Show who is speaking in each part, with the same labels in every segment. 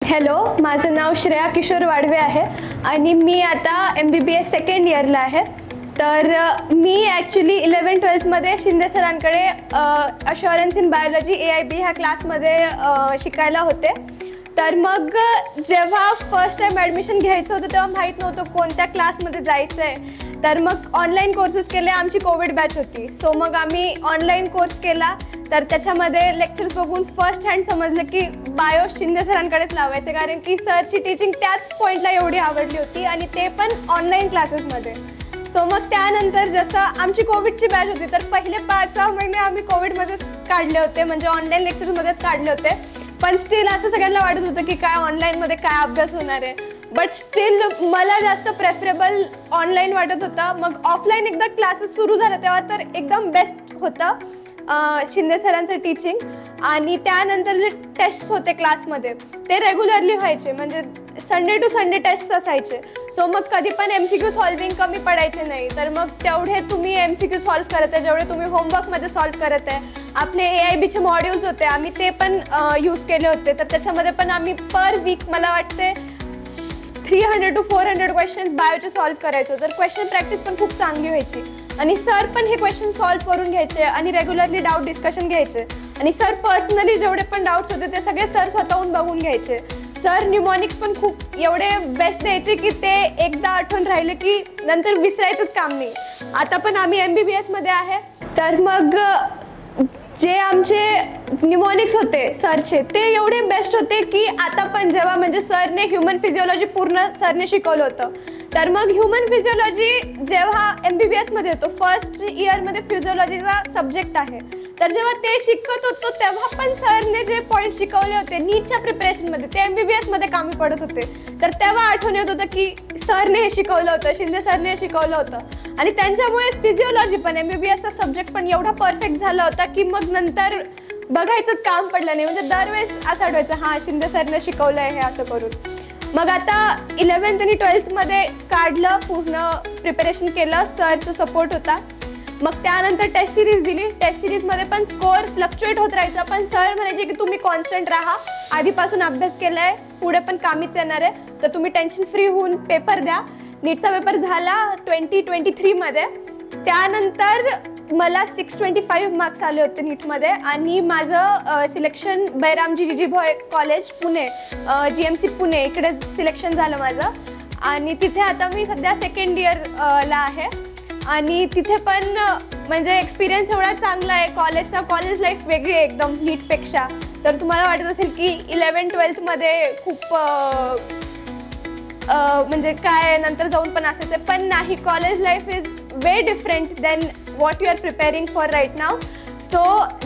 Speaker 1: Hello, माझं नाव श्रेया किशोर वाडवे आहे आणि मी आता MBBS सेकंड इयरला आहे. तर मी ॲक्च्युली 11-12मध्ये शिंदे सरांकडे अश्युरन्स इन बायोलॉजी AIB ह्या क्लासमध्ये शिकायला होते. तर मग जेव्हा फर्स्ट टाईम ॲडमिशन घ्यायचं होतं तेव्हा माहीत नव्हतं कोणत्या क्लासमध्ये जायचं आहे. तर मग ऑनलाईन कोर्सेस केले. आमची कोविड बॅच होती, सो मग आम्ही ऑनलाईन कोर्स केला. तर त्याच्यामध्ये लेक्चर्स बघून फर्स्ट हँड समजलं की बायो शिंदे सरांकडेच लावायचे, कारण की सरची टीचिंग त्याच पॉईंटला एवढी आवडली होती आणि ते पण ऑनलाईन क्लासेसमध्ये. सो मग त्यानंतर जसं आमची कोविडची बॅच होती तर पहिले 5-6 महिने आम्ही कोविडमध्येच काढले होते, म्हणजे ऑनलाईन लेक्चर्समध्येच काढले होते. पण स्टील असं सगळ्यांना वाटत होतं की काय ऑनलाईनमध्ये काय अभ्यास होणार आहे. बट स्टील मला जास्त प्रेफरेबल ऑनलाईन वाटत होता. मग ऑफलाईन एकदा क्लासेस सुरू झाले तेव्हा तर एकदम बेस्ट होतं शिंदे सरांचं टीचिंग. आणि त्यानंतर जे टेस्ट्स होते क्लासमध्ये ते रेग्युलरली व्हायचे, म्हणजे संडे टू संडे टेस्ट असायचे. सो मग कधी पण MCQ सॉल्विंग कमी पडायचे नाही. तर मग तेवढे तुम्ही MCQ सॉल्व करत आहे जेवढे तुम्ही होमवर्कमध्ये सॉल्व करत आहे. आपले AIBचे मॉड्यूल्स होते, आम्ही ते पण यूज केले होते. तर त्याच्यामध्ये पण आम्ही पर वीक मला वाटते 300 to 400 क्वेश्चन्स बायोचे सॉल्व करायचो. तर क्वेश्चन प्रॅक्टिस पण खूप चांगली व्हायची आणि सर पण हे क्वेश्चन सॉल्व करून घ्यायचे आणि रेग्युलरली डाऊट डिस्कशन घ्यायचे. आणि सर पर्सनली जेवढे पण डाऊट्स होते ते सगळे सर स्वतःहून बघून घ्यायचे. सर न्यूमॉनिक्स पण खूप एवढे बेस्ट द्यायचे की ते एकदा आठवण राहिले की नंतर विसरायचंच काम नाही. आता पण आम्ही MBBSमध्ये आहे. तर मग जे आमचे न्यूमॉनिक्स होते सरचे ते एवढे बेस्ट होते की आता पण जेव्हा म्हणजे सरने ह्युमन फिजिओलॉजी पूर्ण सरने शिकवलं होतं. तर मग ह्युमन फिजिओलॉजी जेव्हा MBBSमध्ये होतो, फर्स्ट इयरमध्ये फिजिओलॉजीचा सब्जेक्ट आहे. तर जेव्हा ते शिकत होतो तेव्हा पण सरने जे पॉईंट शिकवले होते नीटच्या प्रिपरेशनमध्ये ते MBBSमध्ये कामी पडत होते. तर तेव्हा आठवण येत होतं की सरने हे शिकवलं होतं, शिंदे सरने हे शिकवलं होतं. आणि त्यांच्यामुळे फिजिओलॉजी पण MBBSचा सब्जेक्ट पण एवढा परफेक्ट झाला होता की मग नंतर बघायचंच काम पडलं नाही. म्हणजे दरवेळेस असं आठवायचं हां शिंदे सरने शिकवलं आहे हे असं करून. मग आता 11th आणि 12thमध्ये काढलं, पूर्ण प्रिपरेशन केलं, सरचा सपोर्ट होता. मग त्यानंतर टेस्ट सिरीज दिली. टेस्ट सिरीजमध्ये पण स्कोअर फ्लक्च्युएट होत राहायचा, पण सर म्हणायचे की तुम्ही कॉन्स्टंट राहा, आधीपासून अभ्यास केला आहे, पुढे पण कामीच येणार आहे, तर तुम्ही टेन्शन फ्री होऊन पेपर द्या. नीटचा पेपर झाला 2023मध्ये. त्यानंतर मला 625 मार्क्स आले होते नीटमध्ये आणि माझं selection Byramjee Jeejeebhoy college Pune, GMC Pune इकडे सिलेक्शन झालं माझं. आणि तिथे आता मी सध्या सेकंड इयरला आहे आणि तिथे पण म्हणजे एक्सपिरियन्स एवढा चांगला आहे कॉलेजचा. कॉलेज लाईफ वेगळी आहे एकदम नीटपेक्षा. तर तुम्हाला वाटत असेल की 11-12मध्ये खूप म्हणजे काय नंतर जाऊन पण असायचं, पण नाही. College life is way different than what you are preparing for right now. So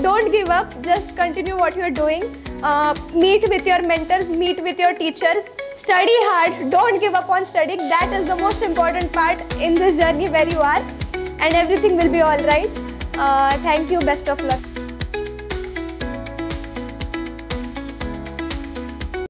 Speaker 1: don't give up, just continue what you are doing. Meet with your mentors, meet with your teachers, study hard, don't give up on studying. That is the most important part in this journey where you are, and everything will be all right. Thank you, best of luck.